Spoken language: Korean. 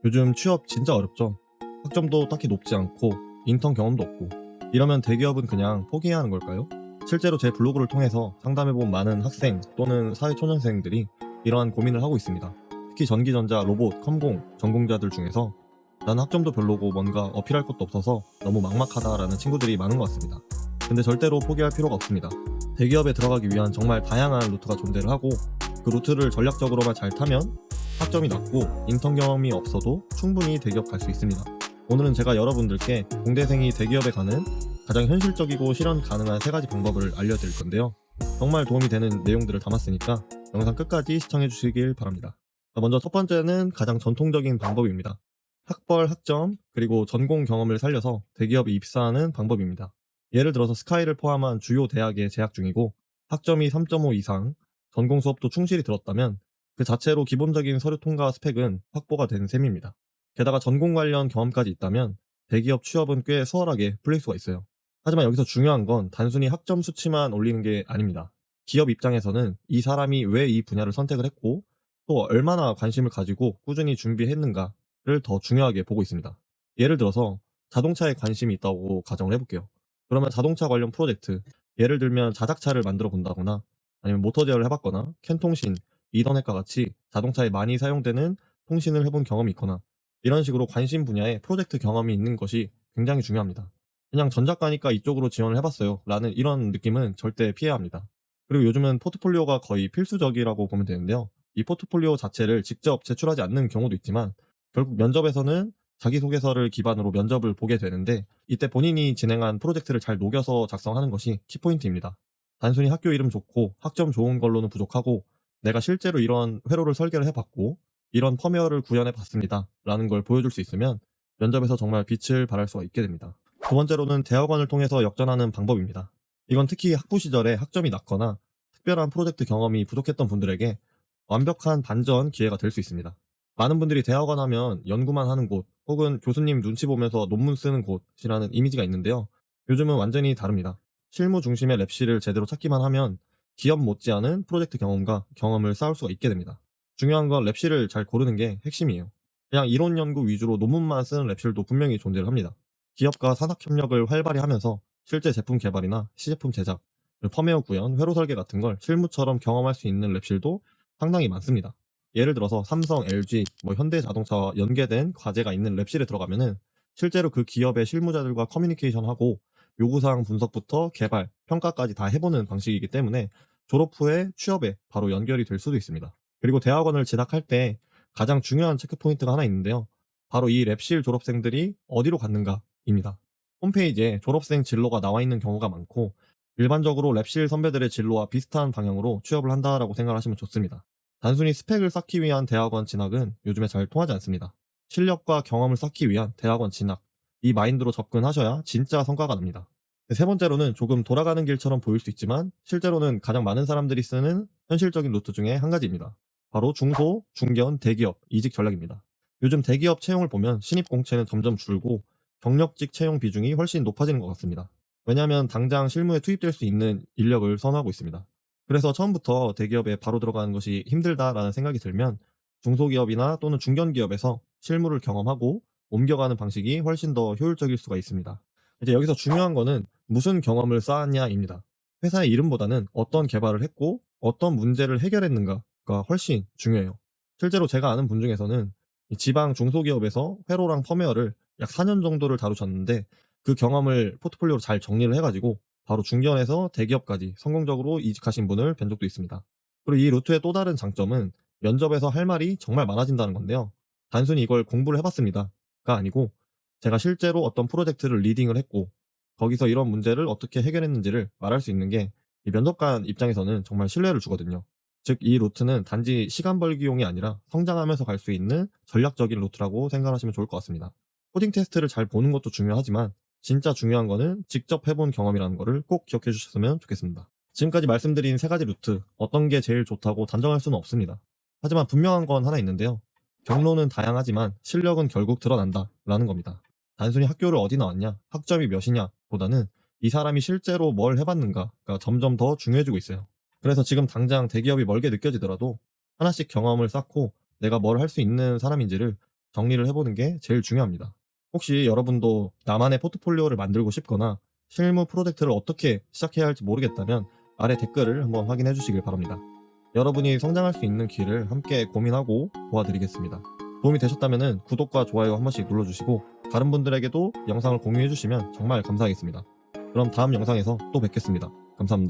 요즘 취업 진짜 어렵죠. 학점도 딱히 높지 않고 인턴 경험도 없고 이러면 대기업은 그냥 포기해야 하는 걸까요? 실제로 제 블로그를 통해서 상담해본 많은 학생 또는 사회초년생들이 이러한 고민을 하고 있습니다. 특히 전기전자, 로봇, 컴공 전공자들 중에서 나는 학점도 별로고 뭔가 어필할 것도 없어서 너무 막막하다라는 친구들이 많은 것 같습니다. 근데 절대로 포기할 필요가 없습니다. 대기업에 들어가기 위한 정말 다양한 루트가 존재를 하고 그 루트를 전략적으로만 잘 타면 학점이 낮고 인턴 경험이 없어도 충분히 대기업 갈 수 있습니다. 오늘은 제가 여러분들께 공대생이 대기업에 가는 가장 현실적이고 실현 가능한 3가지 방법을 알려드릴 건데요. 정말 도움이 되는 내용들을 담았으니까 영상 끝까지 시청해 주시길 바랍니다. 먼저 첫 번째는 가장 전통적인 방법입니다. 학벌, 학점, 그리고 전공 경험을 살려서 대기업에 입사하는 방법입니다. 예를 들어서 스카이를 포함한 주요 대학에 재학 중이고 학점이 3.5 이상, 전공 수업도 충실히 들었다면 그 자체로 기본적인 서류 통과 스펙은 확보가 된 셈입니다. 게다가 전공 관련 경험까지 있다면 대기업 취업은 꽤 수월하게 풀릴 수가 있어요. 하지만 여기서 중요한 건 단순히 학점 수치만 올리는 게 아닙니다. 기업 입장에서는 이 사람이 왜 이 분야를 선택을 했고 또 얼마나 관심을 가지고 꾸준히 준비했는가를 더 중요하게 보고 있습니다. 예를 들어서 자동차에 관심이 있다고 가정을 해볼게요. 그러면 자동차 관련 프로젝트, 예를 들면 자작차를 만들어 본다거나 아니면 모터 제어를 해봤거나 캔통신, 이더넷과 같이 자동차에 많이 사용되는 통신을 해본 경험이 있거나 이런 식으로 관심 분야에 프로젝트 경험이 있는 것이 굉장히 중요합니다. 그냥 전작가니까 이쪽으로 지원을 해봤어요 라는 이런 느낌은 절대 피해야 합니다. 그리고 요즘은 포트폴리오가 거의 필수적이라고 보면 되는데요. 이 포트폴리오 자체를 직접 제출하지 않는 경우도 있지만 결국 면접에서는 자기소개서를 기반으로 면접을 보게 되는데 이때 본인이 진행한 프로젝트를 잘 녹여서 작성하는 것이 키포인트입니다. 단순히 학교 이름 좋고 학점 좋은 걸로는 부족하고 내가 실제로 이런 회로를 설계를 해봤고 이런 펌웨어를 구현해 봤습니다 라는 걸 보여줄 수 있으면 면접에서 정말 빛을 발할 수가 있게 됩니다. 두 번째로는 대학원을 통해서 역전하는 방법입니다. 이건 특히 학부 시절에 학점이 낮거나 특별한 프로젝트 경험이 부족했던 분들에게 완벽한 반전 기회가 될 수 있습니다. 많은 분들이 대학원 하면 연구만 하는 곳 혹은 교수님 눈치 보면서 논문 쓰는 곳이라는 이미지가 있는데요. 요즘은 완전히 다릅니다. 실무 중심의 랩실을 제대로 찾기만 하면 기업 못지않은 프로젝트 경험과 경험을 쌓을 수가 있게 됩니다. 중요한 건 랩실을 잘 고르는 게 핵심이에요. 그냥 이론 연구 위주로 논문만 쓰는 랩실도 분명히 존재를 합니다. 기업과 산학 협력을 활발히 하면서 실제 제품 개발이나 시제품 제작, 펌웨어 구현, 회로 설계 같은 걸 실무처럼 경험할 수 있는 랩실도 상당히 많습니다. 예를 들어서 삼성, LG, 현대자동차와 연계된 과제가 있는 랩실에 들어가면은 실제로 그 기업의 실무자들과 커뮤니케이션하고 요구사항 분석부터 개발, 평가까지 다 해보는 방식이기 때문에 졸업 후에 취업에 바로 연결이 될 수도 있습니다. 그리고 대학원을 진학할 때 가장 중요한 체크포인트가 하나 있는데요. 바로 이 랩실 졸업생들이 어디로 갔는가입니다. 홈페이지에 졸업생 진로가 나와 있는 경우가 많고 일반적으로 랩실 선배들의 진로와 비슷한 방향으로 취업을 한다라고 생각하시면 좋습니다. 단순히 스펙을 쌓기 위한 대학원 진학은 요즘에 잘 통하지 않습니다. 실력과 경험을 쌓기 위한 대학원 진학, 이 마인드로 접근하셔야 진짜 성과가 납니다. 세 번째로는 조금 돌아가는 길처럼 보일 수 있지만 실제로는 가장 많은 사람들이 쓰는 현실적인 루트 중에 한 가지입니다. 바로 중소, 중견, 대기업 이직 전략입니다. 요즘 대기업 채용을 보면 신입 공채는 점점 줄고 경력직 채용 비중이 훨씬 높아지는 것 같습니다. 왜냐하면 당장 실무에 투입될 수 있는 인력을 선호하고 있습니다. 그래서 처음부터 대기업에 바로 들어가는 것이 힘들다라는 생각이 들면 중소기업이나 또는 중견기업에서 실무를 경험하고 옮겨가는 방식이 훨씬 더 효율적일 수가 있습니다. 이제 여기서 중요한 거는 무슨 경험을 쌓았냐입니다. 회사의 이름보다는 어떤 개발을 했고 어떤 문제를 해결했는가가 훨씬 중요해요. 실제로 제가 아는 분 중에서는 이 지방 중소기업에서 회로랑 펌웨어를 약 4년 정도를 다루셨는데 그 경험을 포트폴리오로 잘 정리를 해가지고 바로 중견에서 대기업까지 성공적으로 이직하신 분을 뵌 적도 있습니다. 그리고 이 루트의 또 다른 장점은 면접에서 할 말이 정말 많아진다는 건데요. 단순히 이걸 공부를 해봤습니다가 아니고 제가 실제로 어떤 프로젝트를 리딩을 했고 거기서 이런 문제를 어떻게 해결했는지를 말할 수 있는 게 이 면접관 입장에서는 정말 신뢰를 주거든요. 즉, 이 루트는 단지 시간 벌기용이 아니라 성장하면서 갈 수 있는 전략적인 루트라고 생각하시면 좋을 것 같습니다. 코딩 테스트를 잘 보는 것도 중요하지만 진짜 중요한 거는 직접 해본 경험이라는 거를 꼭 기억해 주셨으면 좋겠습니다. 지금까지 말씀드린 3가지 루트 어떤 게 제일 좋다고 단정할 수는 없습니다. 하지만 분명한 건 하나 있는데요. 경로는 다양하지만 실력은 결국 드러난다 라는 겁니다. 단순히 학교를 어디 나왔냐, 학점이 몇이냐 보다는 이 사람이 실제로 뭘 해봤는가가 점점 더 중요해지고 있어요. 그래서 지금 당장 대기업이 멀게 느껴지더라도 하나씩 경험을 쌓고 내가 뭘 할 수 있는 사람인지를 정리를 해보는 게 제일 중요합니다. 혹시 여러분도 나만의 포트폴리오를 만들고 싶거나 실무 프로젝트를 어떻게 시작해야 할지 모르겠다면 아래 댓글을 한번 확인해 주시길 바랍니다. 여러분이 성장할 수 있는 길을 함께 고민하고 도와드리겠습니다. 도움이 되셨다면 구독과 좋아요 한 번씩 눌러주시고 다른 분들에게도 영상을 공유해 주시면 정말 감사하겠습니다. 그럼 다음 영상에서 또 뵙겠습니다. 감사합니다.